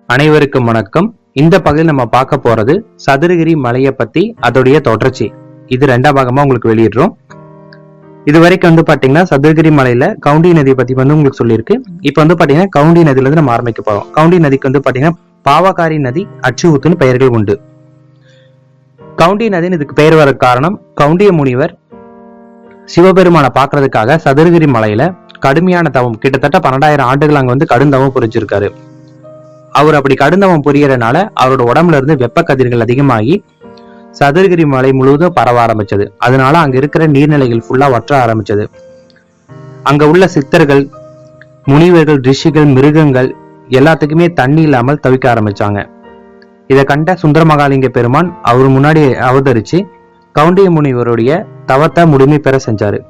அனைவருக்கும் வணக்கம். இந்த பகுதியில் நம்ம பார்க்க போறது சதுரகிரி மலையை பத்தி, அதோடைய தொடர்ச்சி. இது ரெண்டாம் பாகமா உங்களுக்கு வெளியிடுறோம். இது வரைக்கும் பாத்தீங்கன்னா சதுரகிரி மலையில கவுண்டி நதியை பத்தி உங்களுக்கு சொல்லியிருக்கு. இப்ப பாத்தீங்கன்னா கவுண்டி நதியில இருந்து நம்ம ஆரம்பிக்க போறோம். கவுண்டி நதிக்கு பாத்தீங்கன்னா பாவகாரி நதி, அச்சு ஊத்துன்னு பெயர்கள் உண்டு. கவுண்டி நதின்னு இதுக்கு பெயர் வர காரணம், கவுண்டிய முனிவர் சிவபெருமானை பாக்குறதுக்காக சதுரகிரி மலையில கடுமையான தவம், கிட்டத்தட்ட 12,000 ஆண்டுகள் அங்க கடுந்தவம் புரிஞ்சிருக்காரு. அவர் அப்படி கடுந்தவம் புரியறதுனால அவரோட உடம்புல இருந்து வெப்ப கதிர்கள் அதிகமாகி சதுரகிரி மலை முழுவதும் பரவ ஆரம்பிச்சது. அதனால அங்க இருக்கிற நீர்நிலைகள் ஃபுல்லா வற்ற ஆரம்பிச்சது. அங்க உள்ள சித்தர்கள், முனிவர்கள், ரிஷிகள், மிருகங்கள் எல்லாத்துக்குமே தண்ணி இல்லாமல் தவிக்க ஆரம்பிச்சாங்க. இதை கண்ட சுந்தரமகாலிங்க பெருமான் அவர் முன்னாடி அவதரிச்சு கவுண்டிய முனிவருடைய தவத்தை முழுமை பெற செஞ்சாரு.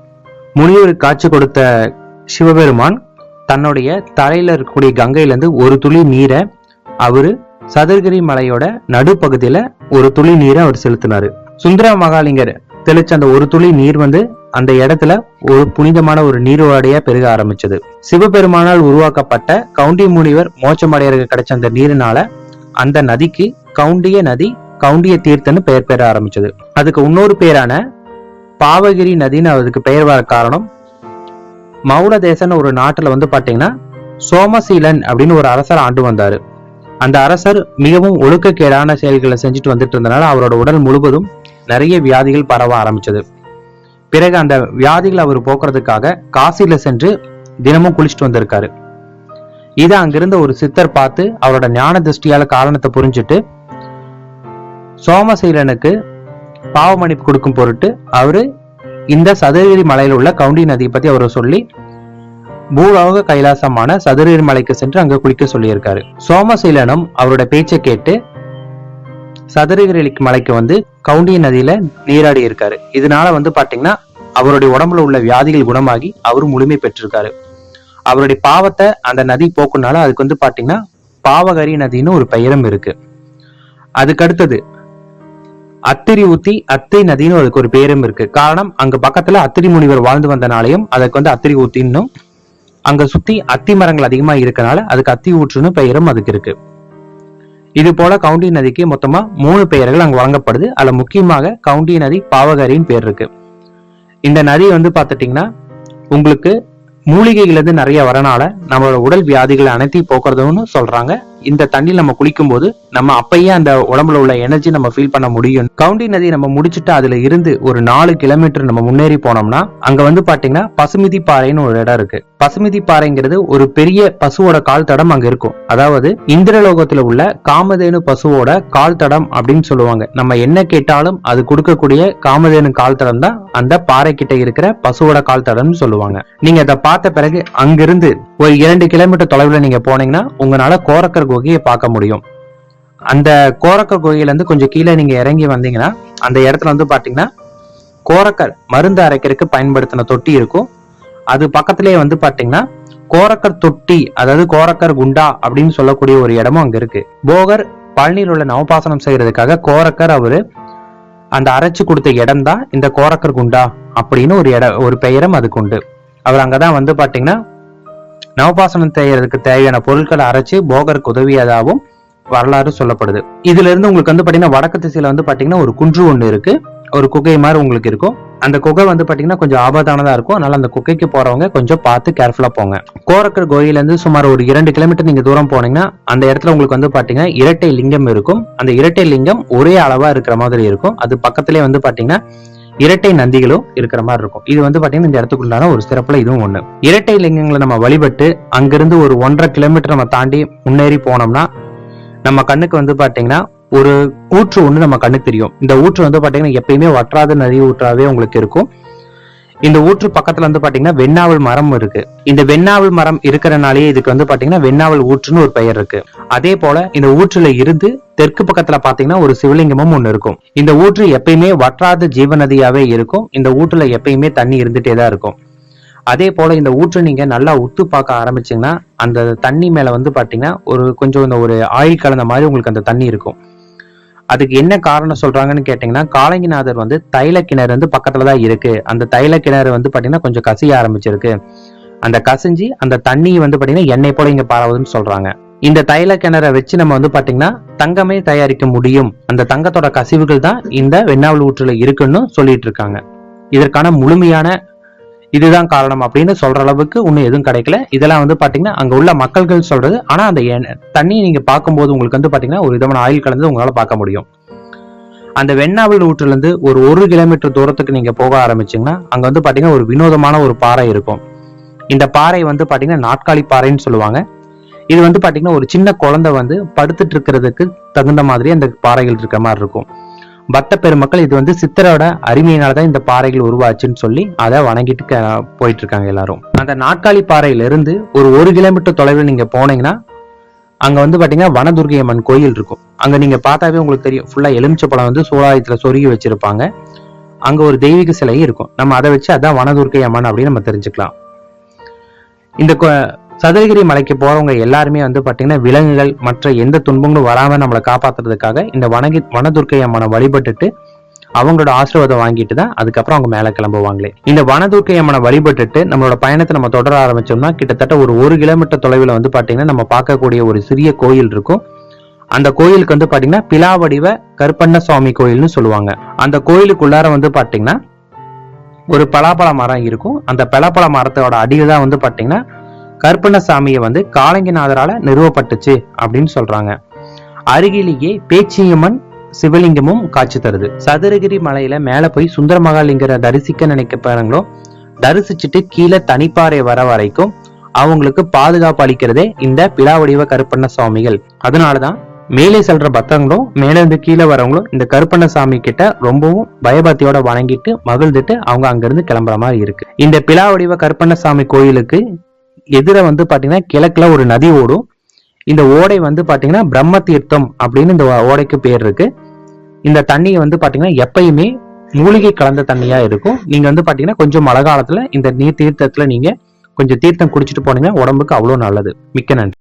முனிவருக்கு காட்சி கொடுத்த சிவபெருமான் தன்னுடைய தலையில இருக்கக்கூடிய கங்கையிலிருந்து ஒரு துளி நீரை அவரு சதுரகிரி மலையோட நடுப்பகுதியில ஒரு துளி நீரை அவர் செலுத்தினாரு. சுந்தர மகாலிங்கர் தெளிச்ச அந்த ஒரு துளி நீர் அந்த இடத்துல ஒரு புனிதமான ஒரு நீரோடையா பெருக ஆரம்பிச்சது. சிவபெருமானால் உருவாக்கப்பட்ட கவுண்டிய முனிவர் மோட்சமடையருக்கு கிடைச்ச அந்த நீரினால அந்த நதிக்கு கவுண்டிய நதி, கவுண்டிய தீர்த்தன்னு பெயர் பெற ஆரம்பிச்சது. அதுக்கு இன்னொரு பேரான பாவகிரி நதின்னு அதுக்கு பெயர் வர காரணம், மௌல தேசன்னு ஒரு நாட்டுல பாத்தீங்கன்னா சோமசீலன் அப்படின்னு ஒரு அரசர் ஆண்டு வந்தாரு. அந்த அரசர் மிகவும் ஒழுக்கக்கேடான செயல்களை செஞ்சுட்டு வந்துட்டு இருந்தனால அவரோட உடல் முழுவதும் நிறைய வியாதிகள் பரவ ஆரம்பிச்சது. பிறகு அந்த வியாதிகளை அவர் போக்குறதுக்காக காசில சென்று தினமும் குளிச்சுட்டு வந்திருக்காரு. இதை அங்கிருந்த ஒரு சித்தர் பார்த்து அவரோட ஞான திருஷ்டியால காரணத்தை புரிஞ்சுட்டு சோமசீலனுக்கு பாவ மன்னிப்பு கொடுக்கும் பொருட்டு அவரு இந்த சதுரகிரி மலையில உள்ள கவுண்டி நதியை பத்தி அவர் சொல்லி பூலோக கைலாசமான சதுரகிரி மலைக்கு சென்று அங்க குளிக்க சொல்லியிருக்காரு. சோமசீலனும் அவரோட பேச்சை கேட்டு சதுரகிரி மலைக்கு கவுண்டிய நதியில நீராடி இருக்காரு. இதனால பாத்தீங்கன்னா அவருடைய உடம்புல உள்ள வியாதிகள் குணமாகி அவர் முழுமை பெற்றிருக்காரு. அவருடைய பாவத்தை அந்த நதி போக்குனால அதுக்கு பாத்தீங்கன்னா பாவகரி நதின்னு ஒரு பெயரும் இருக்கு. அதுக்கு அடுத்தது அத்திரி ஊத்தி அத்தி நதினு அதுக்கு ஒரு பேரும் இருக்கு. காரணம், அங்க பக்கத்துல அத்திரி முனிவர் வாழ்ந்து வந்தனாலையும் அதுக்கு அத்திரி ஊத்தின்னும், அங்க சுத்தி அத்தி மரங்கள் அதிகமா இருக்கனால அதுக்கு அத்தி ஊற்றுன்னு பெயரும் அதுக்கு இருக்கு. இது போல கவுண்டி நதிக்கு மொத்தமா 3 பெயர்கள் அங்க வழங்கப்படுது. அதுல முக்கியமாக கவுண்டி நதி பாவகரின்னு பேர் இருக்கு. இந்த நதி பாத்துட்டீங்கன்னா உங்களுக்கு மூலிகைகள் நிறைய வரனால நம்மளோட உடல் வியாதிகளை அனைத்தையும் போக்குறதுன்னு சொல்றாங்க. இந்த தண்ணியில் நம்ம குளிக்கும் போது நம்ம அப்பயே அந்த உடம்புல உள்ள எனர்ஜி நம்ம ஃபீல் பண்ண முடியும். கவுண்டி நதி நம்ம முடிச்சுட்டு அதுல இருந்து ஒரு 4 கிலோமீட்டர் நம்ம முன்னேறி போனோம்னா அங்க பாத்தீங்கன்னா பசுமிதி பாறைன்னு ஒரு இடம் இருக்கு. பசுமிதி பாறைங்கிறது ஒரு பெரிய பசுவோட கால் தடம் அங்க இருக்கும். அதாவது இந்திரலோகத்துல உள்ள காமதேனு பசுவோட கால் தடம் அப்படின்னு சொல்லுவாங்க. நம்ம என்ன கேட்டாலும் அது கொடுக்கக்கூடிய காமதேனு கால் தடம் தான் அந்த பாறை கிட்ட இருக்கிற பசுவோட கால் தடம்னு சொல்லுவாங்க. நீங்க அதை பார்த்த பிறகு அங்கிருந்து ஒரு 2 கிலோமீட்டர் தொலைவில் நீங்க போனீங்கன்னா உங்களால கோரக்கர் குகையை பார்க்க முடியும். அந்த கோரக்கர் குகையில இருந்து கொஞ்சம் கீழே நீங்க இறங்கி வந்தீங்கன்னா அந்த இடத்துல பாத்தீங்கன்னா கோரக்கர் மருந்து அரைக்கிறதுக்கு பயன்படுத்தின தொட்டி இருக்கும். அது பக்கத்திலேயே பாத்தீங்கன்னா கோரக்கர் தொட்டி, அதாவது கோரக்கர் குண்டா அப்படின்னு சொல்லக்கூடிய ஒரு இடமும் அங்க இருக்கு. போகர் பழனியில் உள்ள நவபாசனம் செய்யறதுக்காக கோரக்கர் அவரு அந்த அரைச்சு கொடுத்த இடம் தான் இந்த கோரக்கர் குண்டா அப்படின்னு ஒரு பெயரும் அதுக்கு உண்டு. அவர் அங்கதான் பாத்தீங்கன்னா நவபாசனம் செய்யறதுக்கு தேவையான பொருட்களை அரைச்சு போகருக்கு உதவியதாகவும் வரலாறு சொல்லப்படுது. இதுல இருந்து உங்களுக்கு பாத்தீங்கன்னா வடக்கு திசையில பாத்தீங்கன்னா ஒரு குன்று ஒண்ணு இருக்கு, ஒரு குகை மாதிரி உங்களுக்கு இருக்கும். அந்த குகை பாத்தீங்கன்னா கொஞ்சம் ஆபத்தானதா இருக்கும். அதனால அந்த குகைக்கு போறவங்க கொஞ்சம் பார்த்து கேர்ஃபுல்லா போங்க. கோரக்கர் கோயில இருந்து சுமார் ஒரு 2 கிலோமீட்டர் நீங்க தூரம் போனீங்கன்னா அந்த இடத்துல உங்களுக்கு பாத்தீங்கன்னா இரட்டை லிங்கம் இருக்கும். அந்த இரட்டை லிங்கம் ஒரே அளவா இருக்கிற மாதிரி இருக்கும். அது பக்கத்திலே பாத்தீங்கன்னா இரட்டை நந்திகளும் இருக்கிற மாதிரி இருக்கும். இது பாத்தீங்கன்னா இந்த இடத்துக்குள்ளான ஒரு சிறப்புல இதுவும் ஒண்ணு. இரட்டை லிங்கங்களை நம்ம வழிபட்டு அங்கிருந்து ஒரு 1.5 கிலோமீட்டர் நம்ம தாண்டி முன்னேறி போனோம்னா நம்ம கண்ணுக்கு பாத்தீங்கன்னா ஒரு ஊற்று ஒண்ணு நம்ம கண்ணுக்கு தெரியும். இந்த ஊற்று பாத்தீங்கன்னா எப்பயுமே வற்றாத நதி ஊற்றாவே உங்களுக்கு இருக்கும். இந்த ஊற்று பக்கத்துல பாத்தீங்கன்னா வெண்ணாவல் மரம் இருக்கு. இந்த வெண்ணாவல் மரம் இருக்கிறனாலேயே இதுக்கு பாத்தீங்கன்னா வெண்ணாவல் ஊற்றுன்னு ஒரு பெயர் இருக்கு. அதே போல இந்த ஊற்றுல இருந்து தெற்கு பக்கத்துல பாத்தீங்கன்னா ஒரு சிவலிங்கமும் ஒண்ணு இருக்கும். இந்த ஊற்று எப்பயுமே வற்றாத ஜீவ நதியாவே இருக்கும். இந்த ஊற்றுல எப்பயுமே தண்ணி இருந்துட்டே தான் இருக்கும். அதே போல இந்த ஊற்று நீங்க நல்லா உத்து பார்க்க ஆரம்பிச்சீங்கன்னா அந்த தண்ணி மேல பாத்தீங்கன்னா ஒரு கொஞ்சம் ஒரு ஆயில் கலந்த மாதிரி உங்களுக்கு அந்த தண்ணி இருக்கும். அதுக்கு என்ன காரணம் சொல்றாங்கன்னு கேட்டீங்கன்னா, காலங்கிநாதர் தைல கிணறு பக்கத்துலதான் இருக்கு. அந்த தைல கிணறு பாத்தீங்கன்னா கொஞ்சம் கசிய ஆரம்பிச்சிருக்கு. அந்த கசிஞ்சு அந்த தண்ணி பாத்தீங்கன்னா எண்ணெய் போல இங்க பரவுதுன்னு சொல்றாங்க. இந்த தைல கிணறை வச்சு நம்ம வந்து பாத்தீங்கன்னா தங்கமே தயாரிக்க முடியும், அந்த தங்கத்தோட கசிவுகள் தான் இந்த வெண்ணாவல் ஊற்றுல இருக்குன்னு சொல்லிட்டு இருக்காங்க. இதற்கான முழுமையான இதுதான் காரணம் அப்படின்னு சொல்ற அளவுக்கு இன்னும் எதுவும் கிடைக்கல. இதெல்லாம் வந்து பாத்தீங்கன்னா அங்க உள்ள மக்கள்கள் சொல்றது. ஆனா அந்த தண்ணியை நீங்க பார்க்கும்போது உங்களுக்கு வந்து பாத்தீங்கன்னா ஒரு விதமான ஆயில் கலந்து உங்களால பார்க்க முடியும். அந்த வெண்ணாவல் ஊற்றுல இருந்து ஒரு கிலோமீட்டர் தூரத்துக்கு நீங்க போக ஆரம்பிச்சீங்கன்னா அங்க வந்து பாத்தீங்கன்னா ஒரு வினோதமான ஒரு பாறை இருக்கும். இந்த பாறை வந்து பாத்தீங்கன்னா நாட்காலி பாறைன்னு சொல்லுவாங்க. இது வந்து பாத்தீங்கன்னா ஒரு சின்ன குழந்தை வந்து படுத்துட்டு இருக்கிறதுக்கு தகுந்த மாதிரி அந்த பாறைகள் இருக்கிற மாதிரி இருக்கும். பக்த பெருமக்கள் இது வந்து சித்தரோட அருமையினாலதான் இந்த பாறைகள் உருவாச்சுன்னு சொல்லி அதை வணங்கிட்டு போயிட்டு இருக்காங்க எல்லாரும். அந்த நாட்காலி பாறையில இருந்து ஒரு கிலோமீட்டர் தொலைவில் நீங்க போனீங்கன்னா அங்க வந்து பாத்தீங்கன்னா வனதுர்க்கை அம்மன் கோயில் இருக்கும். அங்க நீங்க பார்த்தாவே உங்களுக்கு தெரியும், ஃபுல்லா எலுமிச்சை பழம் வந்து சூலாயத்துல சொருகி வச்சிருப்பாங்க. அங்க ஒரு தெய்வீக சிலை இருக்கும். நம்ம அதை வச்சு அதான் வனதுர்க்கை அம்மன் அப்படின்னு நம்ம தெரிஞ்சுக்கலாம். இந்த சதுரகிரி மலைக்கு போறவங்க எல்லாருமே வந்து பாத்தீங்கன்னா விலங்குகள் மற்ற எந்த துன்பங்களும் வராம நம்மளை காப்பாத்துறதுக்காக இந்த வனதுர்க்கை அம்மனை வழிபட்டுட்டு அவங்களோட ஆசீர்வாதம் வாங்கிட்டு தான் அதுக்கப்புறம் அவங்க மேல கிளம்புவாங்களே. இந்த வனதுர்க்கை அம்மனை வழிபட்டுட்டு நம்மளோட பயணத்தை நம்ம தொடர ஆரம்பிச்சோம்னா கிட்டத்தட்ட ஒரு கிலோமீட்டர் தொலைவில் வந்து பாத்தீங்கன்னா நம்ம பார்க்கக்கூடிய ஒரு சிறிய கோயில் இருக்கும். அந்த கோயிலுக்கு வந்து பாத்தீங்கன்னா பிலாவடிவ கருப்பண்ண சுவாமி கோயில்னு சொல்லுவாங்க. அந்த கோயிலுக்குள்ளார வந்து பாத்தீங்கன்னா ஒரு பலாப்பழ மரம் இருக்கும். அந்த பலாப்பழ மரத்தோட அடியில் தான் வந்து பாத்தீங்கன்னா கருப்பண்ணசாமியை வந்து காலங்கிநாதரால நிறுவப்பட்டுச்சு அப்படின்னு சொல்றாங்க. அருகிலேயே பேச்சியம்மன் சிவலிங்கமும் காட்சி தருது. சதுரகிரி மலையில மேல போய் சுந்தர மகாலிங்கரை தரிசிக்க நினைக்க பாருங்களோ, தரிசிச்சுட்டு கீழே தனிப்பாறை வர வரைக்கும் அவங்களுக்கு பாதுகாப்பு அளிக்கிறதே இந்த பிலாவடிவ கருப்பண்ண சுவாமிகள். அதனாலதான் மேலே செல்ற பக்தங்களும் மேல இருந்து கீழே வரவங்களும் இந்த கருப்பண்ணசாமி கிட்ட ரொம்பவும் பயபக்தியோட வணங்கிட்டு மகிழ்ந்துட்டு அவங்க அங்கிருந்து கிளம்புற மாதிரி இருக்கு. இந்த பிலாவடிவ கருப்பண்ணசாமி கோயிலுக்கு எதிர வந்து பாத்தீங்கன்னா கிழக்குல ஒரு நதி ஓடும். இந்த ஓடை வந்து பாத்தீங்கன்னா பிரம்ம தீர்த்தம் அப்படின்னு இந்த ஓடைக்கு பேர் இருக்கு. இந்த தண்ணி வந்து பாத்தீங்கன்னா எப்பயுமே மூலிகை கலந்த தண்ணியா இருக்கும். நீங்க வந்து பாத்தீங்கன்னா கொஞ்சம் மழை காலத்துல இந்த நீர் தீர்த்தத்துல நீங்க கொஞ்சம் தீர்த்தம் குடிச்சிட்டு போனீங்கன்னா உடம்புக்கு அவ்வளவு நல்லது. மிக்க நன்றி.